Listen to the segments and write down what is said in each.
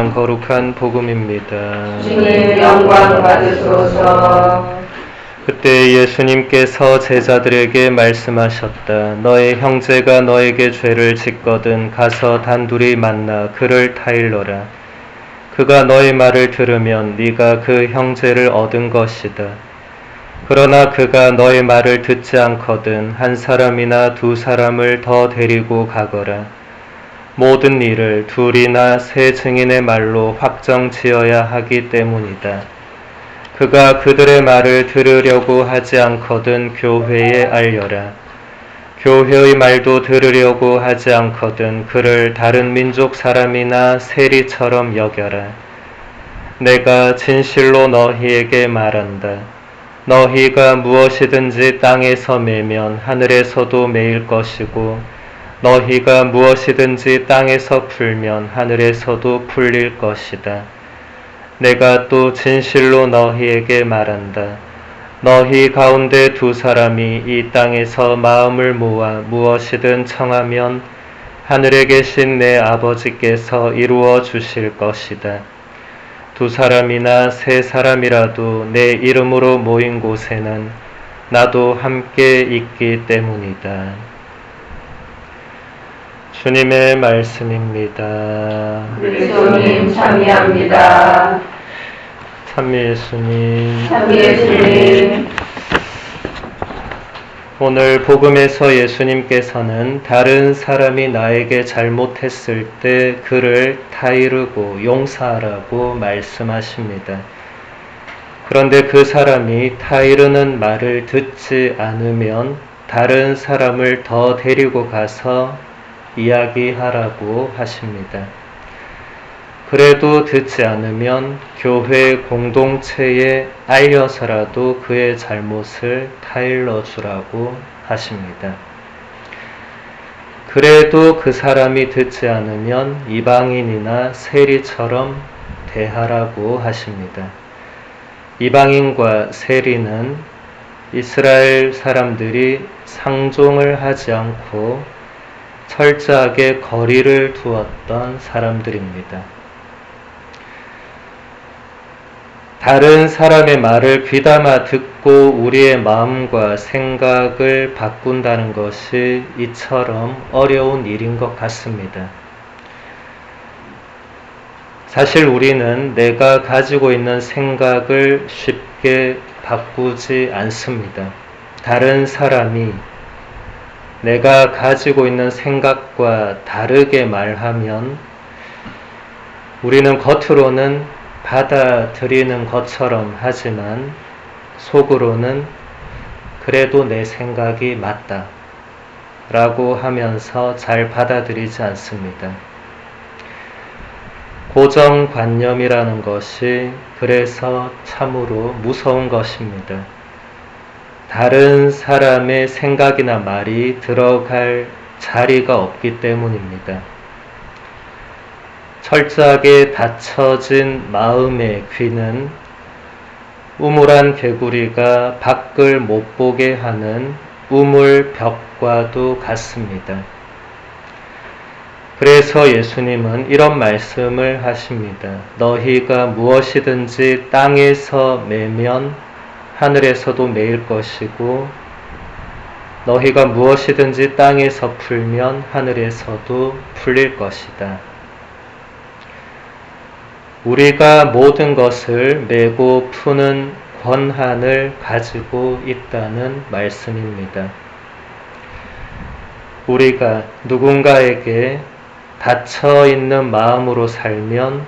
가장 거룩한 복음입니다. 주님 영광 받으소서. 그때 예수님께서 제자들에게 말씀하셨다. 너의 형제가 너에게 죄를 짓거든 가서 단둘이 만나 그를 타일러라. 그가 너의 말을 들으면 네가 그 형제를 얻은 것이다. 그러나 그가 너의 말을 듣지 않거든 한 사람이나 두 사람을 더 데리고 가거라. 모든 일을 둘이나 세 증인의 말로 확정지어야 하기 때문이다. 그가 그들의 말을 들으려고 하지 않거든 교회에 알려라. 교회의 말도 들으려고 하지 않거든 그를 다른 민족 사람이나 세리처럼 여겨라. 내가 진실로 너희에게 말한다. 너희가 무엇이든지 땅에서 매면 하늘에서도 매일 것이고 너희가 무엇이든지 땅에서 풀면 하늘에서도 풀릴 것이다. 내가 또 진실로 너희에게 말한다. 너희 가운데 두 사람이 이 땅에서 마음을 모아 무엇이든 청하면 하늘에 계신 내 아버지께서 이루어 주실 것이다. 두 사람이나 세 사람이라도 내 이름으로 모인 곳에는 나도 함께 있기 때문이다. 주님의 말씀입니다. 그리스도님 참여합니다. 참미 예수님. 참여 예수님. 오늘 복음에서 예수님께서는 다른 사람이 나에게 잘못했을 때 그를 타이르고 용서하라고 말씀하십니다. 그런데 그 사람이 타이르는 말을 듣지 않으면 다른 사람을 더 데리고 가서 이야기하라고 하십니다. 그래도 듣지 않으면 교회 공동체에 알려서라도 그의 잘못을 타일러 주라고 하십니다. 그래도 그 사람이 듣지 않으면 이방인이나 세리처럼 대하라고 하십니다. 이방인과 세리는 이스라엘 사람들이 상종을 하지 않고 철저하게 거리를 두었던 사람들입니다. 다른 사람의 말을 귀담아 듣고 우리의 마음과 생각을 바꾼다는 것이 이처럼 어려운 일인 것 같습니다. 사실 우리는 내가 가지고 있는 생각을 쉽게 바꾸지 않습니다. 다른 사람이 내가 가지고 있는 생각과 다르게 말하면 우리는 겉으로는 받아들이는 것처럼 하지만 속으로는 그래도 내 생각이 맞다 라고 하면서 잘 받아들이지 않습니다. 고정관념이라는 것이 그래서 참으로 무서운 것입니다. 다른 사람의 생각이나 말이 들어갈 자리가 없기 때문입니다. 철저하게 닫혀진 마음의 귀는 우물한 개구리가 밖을 못 보게 하는 우물벽과도 같습니다. 그래서 예수님은 이런 말씀을 하십니다. 너희가 무엇이든지 땅에서 매면 하늘에서도 매일 것이고 너희가 무엇이든지 땅에서 풀면 하늘에서도 풀릴 것이다. 우리가 모든 것을 메고 푸는 권한을 가지고 있다는 말씀입니다. 우리가 누군가에게 닫혀있는 마음으로 살면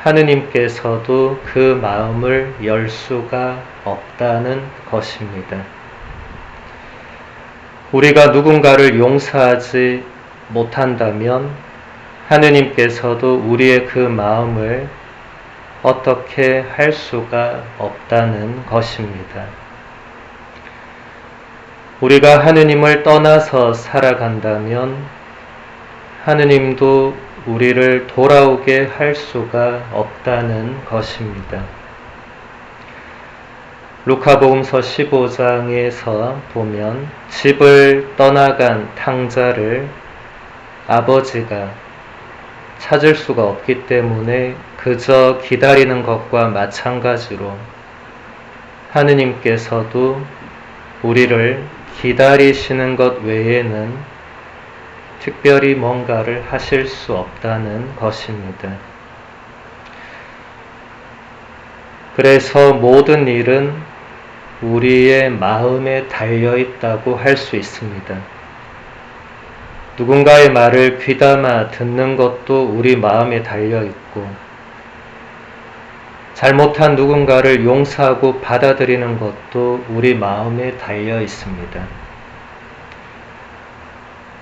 하느님께서도 그 마음을 열 수가 없다는 것입니다. 우리가 누군가를 용서하지 못한다면 하느님께서도 우리의 그 마음을 어떻게 할 수가 없다는 것입니다. 우리가 하느님을 떠나서 살아간다면 하느님도 우리를 돌아오게 할 수가 없다는 것입니다. 루카복음서 15장에서 보면 집을 떠나간 탕자를 아버지가 찾을 수가 없기 때문에 그저 기다리는 것과 마찬가지로 하느님께서도 우리를 기다리시는 것 외에는 특별히 뭔가를 하실 수 없다는 것입니다. 그래서 모든 일은 우리의 마음에 달려 있다고 할 수 있습니다. 누군가의 말을 귀담아 듣는 것도 우리 마음에 달려 있고, 잘못한 누군가를 용서하고 받아들이는 것도 우리 마음에 달려 있습니다.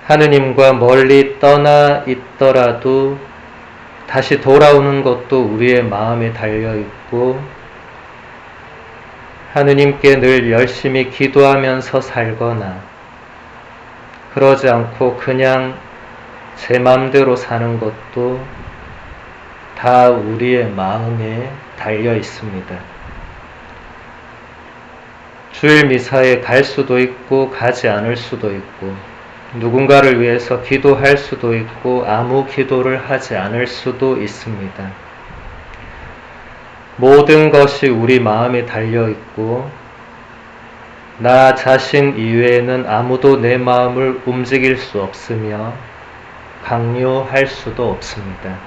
하느님과 멀리 떠나 있더라도 다시 돌아오는 것도 우리의 마음에 달려 있고, 하느님께 늘 열심히 기도하면서 살거나 그러지 않고 그냥 제 마음대로 사는 것도 다 우리의 마음에 달려 있습니다. 주일 미사에 갈 수도 있고 가지 않을 수도 있고, 누군가를 위해서 기도할 수도 있고 아무 기도를 하지 않을 수도 있습니다. 모든 것이 우리 마음에 달려 있고, 나 자신 이외에는 아무도 내 마음을 움직일 수 없으며 강요할 수도 없습니다.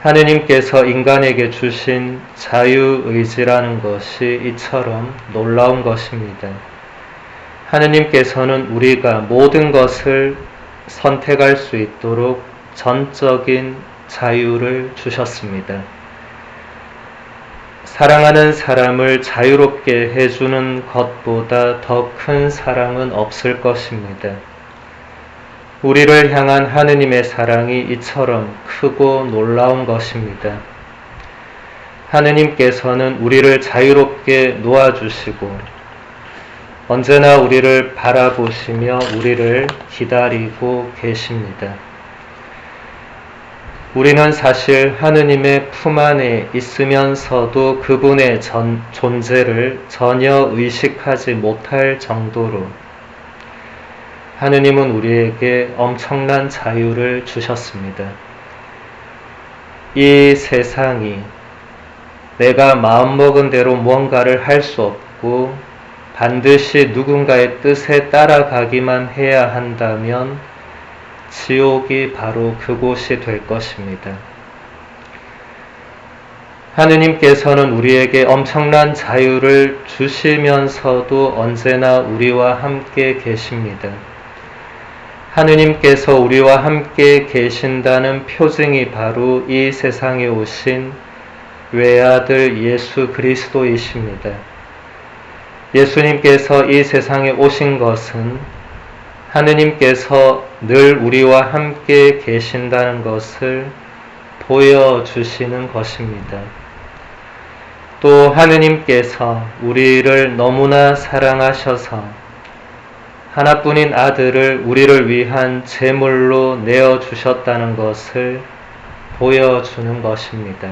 하느님께서 인간에게 주신 자유의지라는 것이 이처럼 놀라운 것입니다. 하느님께서는 우리가 모든 것을 선택할 수 있도록 전적인 자유를 주셨습니다. 사랑하는 사람을 자유롭게 해주는 것보다 더 큰 사랑은 없을 것입니다. 우리를 향한 하느님의 사랑이 이처럼 크고 놀라운 것입니다. 하느님께서는 우리를 자유롭게 놓아주시고 언제나 우리를 바라보시며 우리를 기다리고 계십니다. 우리는 사실 하느님의 품 안에 있으면서도 그분의 존재를 전혀 의식하지 못할 정도로 하느님은 우리에게 엄청난 자유를 주셨습니다. 이 세상이 내가 마음먹은 대로 무언가를 할 수 없고 반드시 누군가의 뜻에 따라가기만 해야 한다면 지옥이 바로 그곳이 될 것입니다. 하느님께서는 우리에게 엄청난 자유를 주시면서도 언제나 우리와 함께 계십니다. 하느님께서 우리와 함께 계신다는 표징이 바로 이 세상에 오신 외아들 예수 그리스도이십니다. 예수님께서 이 세상에 오신 것은 하느님께서 늘 우리와 함께 계신다는 것을 보여주시는 것입니다. 또 하느님께서 우리를 너무나 사랑하셔서 하나뿐인 아들을 우리를 위한 제물로 내어주셨다는 것을 보여주는 것입니다.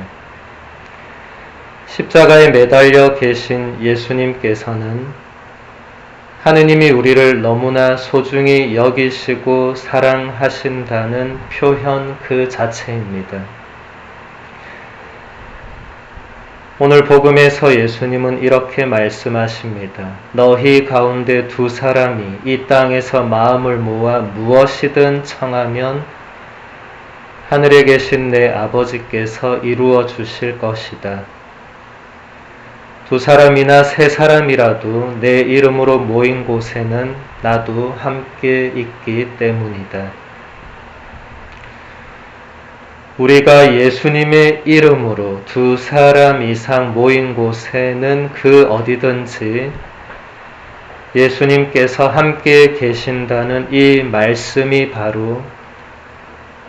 십자가에 매달려 계신 예수님께서는 하느님이 우리를 너무나 소중히 여기시고 사랑하신다는 표현 그 자체입니다. 오늘 복음에서 예수님은 이렇게 말씀하십니다. 너희 가운데 두 사람이 이 땅에서 마음을 모아 무엇이든 청하면 하늘에 계신 내 아버지께서 이루어 주실 것이다. 두 사람이나 세 사람이라도 내 이름으로 모인 곳에는 나도 함께 있기 때문이다. 우리가 예수님의 이름으로 두 사람 이상 모인 곳에는 그 어디든지 예수님께서 함께 계신다는 이 말씀이 바로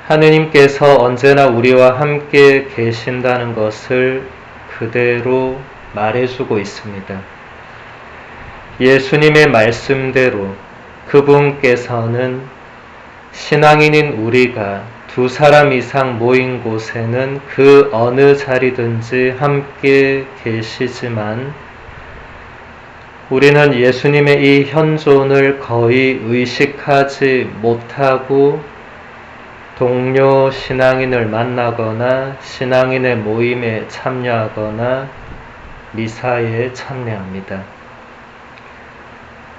하느님께서 언제나 우리와 함께 계신다는 것을 그대로 말해주고 있습니다. 예수님의 말씀대로 그분께서는 신앙인인 우리가 두 사람 이상 모인 곳에는 그 어느 자리든지 함께 계시지만 우리는 예수님의 이 현존을 거의 의식하지 못하고 동료 신앙인을 만나거나 신앙인의 모임에 참여하거나 미사에 참여합니다.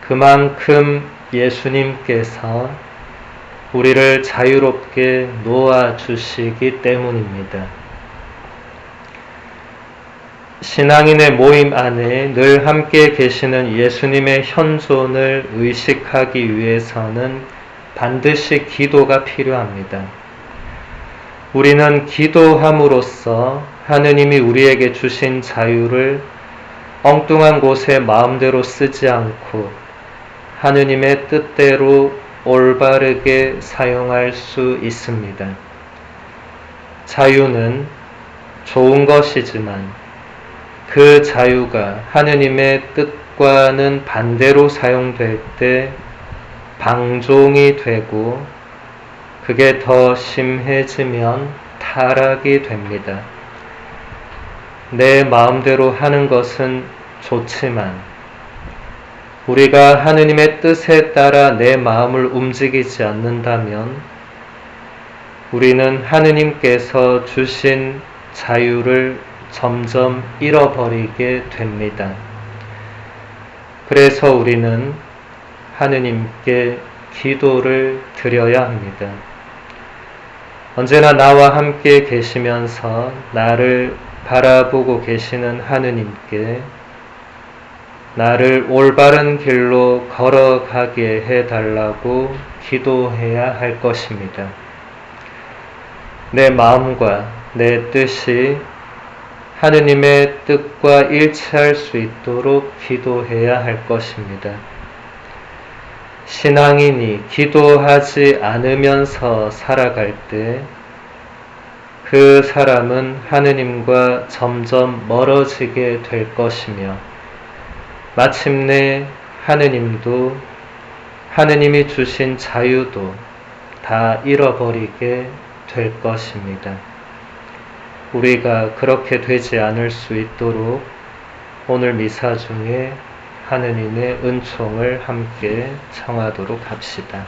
그만큼 예수님께서 우리를 자유롭게 놓아주시기 때문입니다. 신앙인의 모임 안에 늘 함께 계시는 예수님의 현존을 의식하기 위해서는 반드시 기도가 필요합니다. 우리는 기도함으로써 하느님이 우리에게 주신 자유를 엉뚱한 곳에 마음대로 쓰지 않고 하느님의 뜻대로 올바르게 사용할 수 있습니다. 자유는 좋은 것이지만 그 자유가 하느님의 뜻과는 반대로 사용될 때 방종이 되고 그게 더 심해지면 타락이 됩니다. 내 마음대로 하는 것은 좋지만 우리가 하느님의 뜻에 따라 내 마음을 움직이지 않는다면 우리는 하느님께서 주신 자유를 점점 잃어버리게 됩니다. 그래서 우리는 하느님께 기도를 드려야 합니다. 언제나 나와 함께 계시면서 나를 바라보고 계시는 하느님께 나를 올바른 길로 걸어가게 해달라고 기도해야 할 것입니다. 내 마음과 내 뜻이 하느님의 뜻과 일치할 수 있도록 기도해야 할 것입니다. 신앙인이 기도하지 않으면서 살아갈 때 그 사람은 하느님과 점점 멀어지게 될 것이며 마침내 하느님도 하느님이 주신 자유도 다 잃어버리게 될 것입니다. 우리가 그렇게 되지 않을 수 있도록 오늘 미사 중에 하느님의 은총을 함께 청하도록 합시다.